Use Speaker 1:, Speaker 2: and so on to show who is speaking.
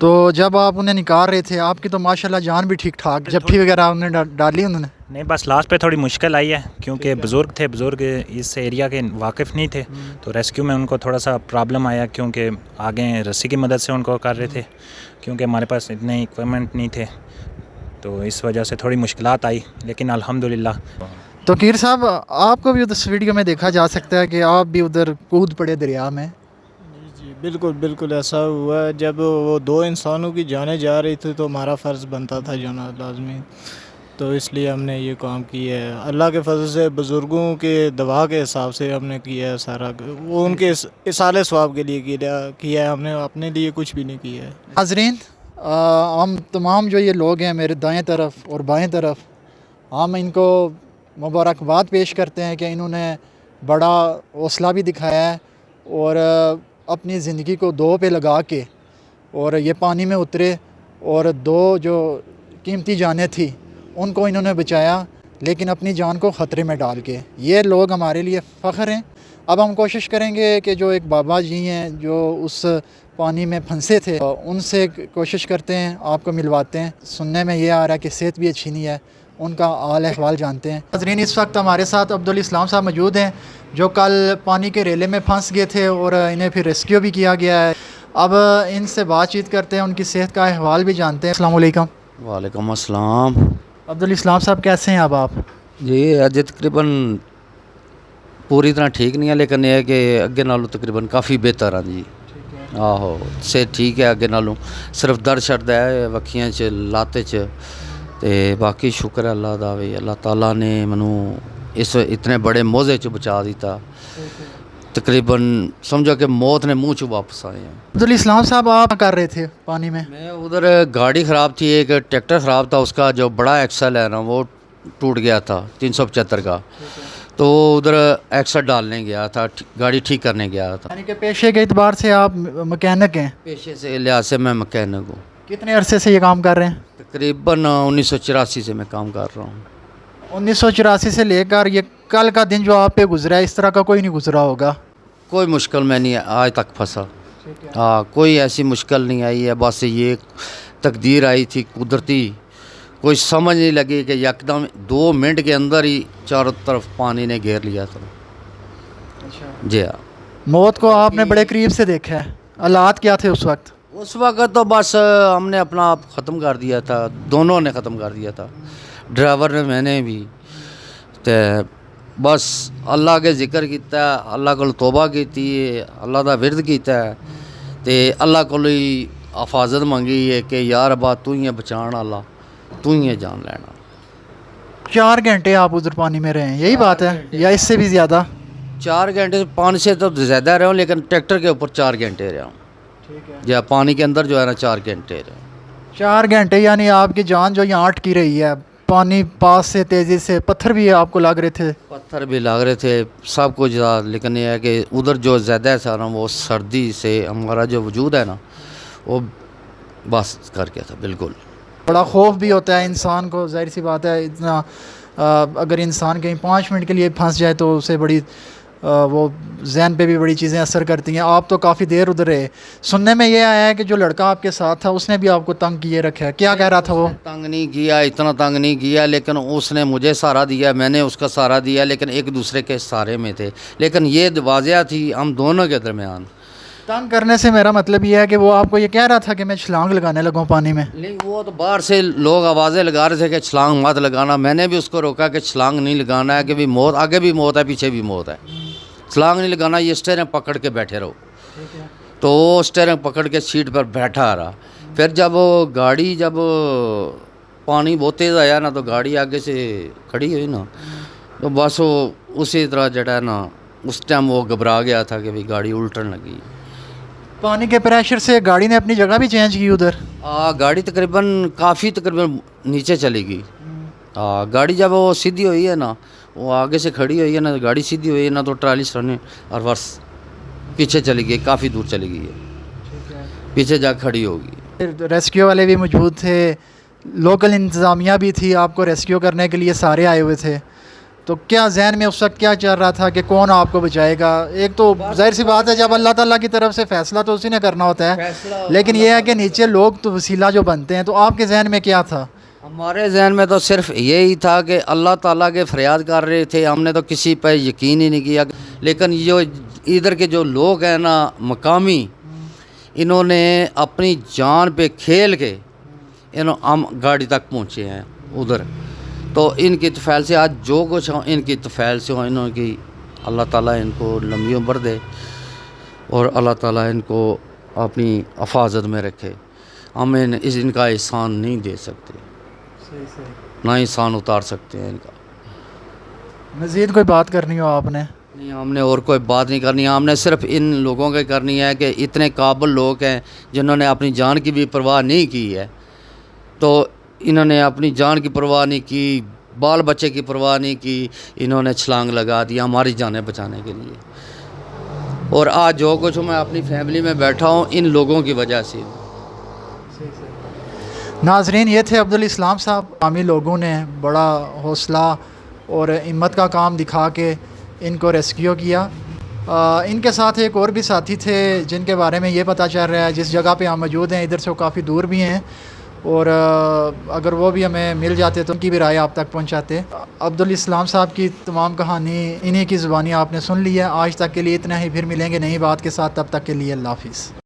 Speaker 1: تو جب آپ انہیں نکال رہے تھے آپ کی تو ماشاءاللہ جان بھی ٹھیک ٹھاک جپٹی وغیرہ انہیں ڈالی انہوں نے؟
Speaker 2: نہیں بس لاسٹ پہ تھوڑی مشکل آئی ہے کیونکہ بزرگ تھے, بزرگ اس ایریا کے واقف نہیں تھے, تو ریسکیو میں ان کو تھوڑا سا پرابلم آیا کیونکہ آگے رسی کی مدد سے ان کو کر رہے تھے کیونکہ ہمارے پاس اتنے اکوپمنٹ نہیں تھے, تو اس وجہ سے تھوڑی مشکلات آئی, لیکن الحمدللہ.
Speaker 1: تو کیر صاحب آپ کو بھی اس ویڈیو میں دیکھا جا سکتا ہے کہ آپ بھی ادھر کود پڑے دریا میں.
Speaker 3: جی بالکل بالکل ایسا ہوا ہے. جب وہ دو انسانوں کی جانیں جا رہی تھی تو ہمارا فرض بنتا تھا جانا لازمی, تو اس لیے ہم نے یہ کام کیا ہے. اللہ کے فضل سے بزرگوں کے دعا کے حساب سے ہم نے کیا ہے سارا, وہ ان کے اصالِ ثواب کے لیے کیا ہے, ہم نے اپنے لیے کچھ بھی نہیں کیا ہے.
Speaker 1: ناظرین ہم تمام جو یہ لوگ ہیں میرے دائیں طرف اور بائیں طرف, ہم ان کو مبارکباد پیش کرتے ہیں کہ انہوں نے بڑا حوصلہ بھی دکھایا ہے اور اپنی زندگی کو دو پہ لگا کے اور یہ پانی میں اترے اور دو جو قیمتی جانیں تھیں ان کو انہوں نے بچایا, لیکن اپنی جان کو خطرے میں ڈال کے. یہ لوگ ہمارے لیے فخر ہیں. اب ہم کوشش کریں گے کہ جو ایک بابا جی ہیں جو اس پانی میں پھنسے تھے ان سے کوشش کرتے ہیں, آپ کو ملواتے ہیں. سننے میں یہ آ رہا ہے کہ صحت بھی اچھی نہیں ہے, ان کا حال احوال جانتے ہیں. ناظرین اس وقت ہمارے ساتھ عبدالاسلام صاحب موجود ہیں جو کل پانی کے ریلے میں پھنس گئے تھے اور انہیں پھر ریسکیو بھی کیا گیا ہے. اب ان سے بات چیت کرتے ہیں, ان کی صحت کا احوال بھی جانتے ہیں. السلام علیکم.
Speaker 4: وعلیکم السلام.
Speaker 1: عبدالاسلام صاحب کیسے ہیں اب آپ؟
Speaker 4: جی اج تقریباً پوری طرح ٹھیک نہیں ہے, لیکن یہ ہے کہ اگے نالوں تقریباً کافی بہتر ہاں جی. آہو صحت ٹھیک ہے اگے نالوں, صرف درد شرد ہے وکھیاں چ لات چ, تے باقی شکر ہے اللہ دا بھی اللہ تعالیٰ نے منو اس اتنے بڑے موضے چ بچا دیتا. تقریباً سمجھو کہ موت نے منہ چ واپس آئے ہیں.
Speaker 1: عبدالاسلام صاحب آپ کر رہے تھے پانی میں؟
Speaker 4: میں ادھر گاڑی خراب تھی, ایک ٹریکٹر خراب تھا, اس کا جو بڑا ایکسل ہے نا وہ ٹوٹ گیا تھا 375 کا, تو ادھر ایکسل ڈالنے گیا تھا, گاڑی ٹھیک کرنے گیا تھا.
Speaker 1: یعنی کہ پیشے کے اعتبار سے آپ مکینک ہیں؟
Speaker 4: پیشے سے لحاظ سے میں مکینک ہوں.
Speaker 1: کتنے عرصے سے یہ کام کر رہے ہیں؟
Speaker 4: تقریباً 1984 سے میں کام کر رہا ہوں.
Speaker 1: 1984 سے لے کر یہ کل کا دن جو آپ پہ گزرا ہے اس طرح کا کوئی نہیں گزرا ہوگا؟
Speaker 4: کوئی مشکل میں نہیں آج تک پھنسا. ہاں کوئی ایسی مشکل نہیں آئی ہے, بس یہ تقدیر آئی تھی قدرتی, کوئی سمجھ نہیں لگی کہ یکدم 2 منٹ کے اندر ہی چاروں طرف پانی نے گھیر لیا تھا. جی ہاں.
Speaker 1: موت کو آپ نے بڑے قریب سے دیکھا ہے, حالات کیا تھے اس وقت؟
Speaker 4: اس وقت تو بس ہم نے اپنا آپ ختم کر دیا تھا, دونوں نے ختم کر دیا تھا, ڈرائیور نے میں نے بھی. تے بس اللہ کے ذکر کیتا ہے, اللہ کو توبہ کیتی ہے, اللہ دا ورد کیتا ہے, تے اللہ کو حفاظت منگی ہے کہ یا ربا تو ہی ہے بچان والا, تو ہی ہے جان لینا.
Speaker 1: 4 گھنٹے آپ ادھر پانی میں رہے ہیں, یہی بات ہے یا اس سے بھی زیادہ؟
Speaker 4: 4 گھنٹے 5 سے تو زیادہ رہا ہوں, لیکن ٹریکٹر کے اوپر 4 گھنٹے رہا ہوں. یا پانی کے اندر جو ہے نا 4 گھنٹے رہا ہوں.
Speaker 1: 4 گھنٹے یعنی آپ کی جان جو یہاں اٹکی رہی ہے, پانی پاس سے تیزی سے, پتھر بھی آپ کو لگ رہے تھے؟
Speaker 4: پتھر بھی لگ رہے تھے, سب کچھ تھا, لیکن یہ ہے کہ ادھر جو زیادہ تھا نا وہ سردی سے ہمارا جو وجود ہے نا وہ بس کر گیا تھا بالکل.
Speaker 1: بڑا خوف بھی ہوتا ہے انسان کو, ظاہر سی بات ہے. اتنا اگر انسان کہیں 5 منٹ کے لیے پھنس جائے تو اسے بڑی وہ ذہن پہ بھی بڑی چیزیں اثر کرتی ہیں. آپ تو کافی دیر ادھر رہے. سننے میں یہ آیا ہے کہ جو لڑکا آپ کے ساتھ تھا اس نے بھی آپ کو تنگ کیے رکھا ہے, کیا کہہ رہا تھا وہ؟
Speaker 4: تنگ نہیں کیا, اتنا تنگ نہیں کیا, لیکن اس نے مجھے سہارا دیا, میں نے اس کا سہارا دیا, لیکن ایک دوسرے کے سہارے میں تھے. لیکن یہ واضح تھی ہم دونوں کے درمیان.
Speaker 1: تنگ کرنے سے میرا مطلب یہ ہے کہ وہ آپ کو یہ کہہ رہا تھا کہ میں چھلانگ لگانے لگوں پانی میں؟
Speaker 4: نہیں, وہ تو باہر سے لوگ آوازیں لگا رہے تھے کہ چھلانگ مت لگانا. میں نے بھی اس کو روکا کہ چھلانگ نہیں لگانا ہے, کہ بھی موت, آگے بھی موت ہے پیچھے بھی موت ہے, چھلانگ نہیں لگانا, یہ اسٹیئرنگ پکڑ کے بیٹھے رہو. تو وہ اسٹیئرنگ پکڑ کے سیٹ پر بیٹھا رہا. پھر جب گاڑی جب پانی بہت تیز آیا نا تو گاڑی آگے سے کھڑی ہوئی نا, تو بس وہ اسی طرح جڑا ہے نا اس ٹائم وہ گھبرا گیا تھا کہ بھی گاڑی الٹن لگی.
Speaker 1: پانی کے پریشر سے گاڑی نے اپنی جگہ بھی چینج کی ادھر؟
Speaker 4: گاڑی تقریباً نیچے چلی گئی. گاڑی جب وہ سیدھی ہوئی ہے نا, وہ آگے سے کھڑی ہوئی ہے نا, گاڑی سیدھی ہوئی ہے نا, تو ٹرالی سرنے اور ورس پیچھے چلی گئی, کافی دور چلی گئی ہے, پیچھے جا کھڑی ہوگی.
Speaker 1: ریسکیو والے بھی موجود تھے, لوکل انتظامیہ بھی تھی, آپ کو ریسکیو کرنے کے لیے سارے آئے ہوئے تھے. تو کیا ذہن میں اس وقت کیا چل رہا تھا کہ کون آپ کو بچائے گا؟ ایک تو ظاہر سی بات ہے جب اللہ تعالیٰ کی طرف سے فیصلہ تو اسی نے کرنا ہوتا ہے، لیکن یہ ہے کہ نیچے لوگ تو وسیلہ جو بنتے ہیں، تو آپ کے ذہن میں کیا تھا؟
Speaker 4: ہمارے ذہن میں تو صرف یہی تھا کہ اللہ تعالیٰ کے فریاد کر رہے تھے، ہم نے تو کسی پہ یقین ہی نہیں کیا، لیکن جو ادھر کے جو لوگ ہیں نا مقامی، انہوں نے اپنی جان پہ کھیل کے ہم گاڑی تک پہنچے ہیں ادھر، تو ان کی طفیل سے آج جو کچھ ہوں ان کی طفیل سے ہوں، انہوں کی اللہ تعالیٰ ان کو لمبی عمر دے اور اللہ تعالیٰ ان کو اپنی حفاظت میں رکھے۔ ہم ان کا احسان نہیں دے سکتے، نہ احسان اتار سکتے ہیں ان کا۔
Speaker 1: مزید کوئی بات کرنی ہو آپ نے؟
Speaker 4: نہیں، ہم نے اور کوئی بات نہیں کرنی ہے، ہم نے صرف ان لوگوں کی کرنی ہے کہ اتنے قابل لوگ ہیں جنہوں نے اپنی جان کی بھی پرواہ نہیں کی ہے، تو انہوں نے اپنی جان کی پرواہ نہیں کی، بال بچے کی پرواہ نہیں کی، انہوں نے چھلانگ لگا دیا ہماری جانیں بچانے کے لیے، اور آج جو کچھ میں اپنی فیملی میں بیٹھا ہوں ان لوگوں کی وجہ سے۔
Speaker 1: ناظرین، یہ تھے عبدالاسلام صاحب۔ عوامی لوگوں نے بڑا حوصلہ اور ہمت کا کام دکھا کے ان کو ریسکیو کیا۔ ان کے ساتھ ایک اور بھی ساتھی تھے جن کے بارے میں یہ پتہ چل رہا ہے، جس جگہ پہ ہم موجود ہیں ادھر سے وہ کافی دور بھی ہیں، اور اگر وہ بھی ہمیں مل جاتے تو ان کی بھی رائے آپ تک پہنچاتے۔ عبدالاسلام صاحب کی تمام کہانی انہی کی زبانی آپ نے سن لی ہے۔ آج تک کے لیے اتنا ہی، پھر ملیں گے نئی بات کے ساتھ، تب تک کے لیے اللہ حافظ۔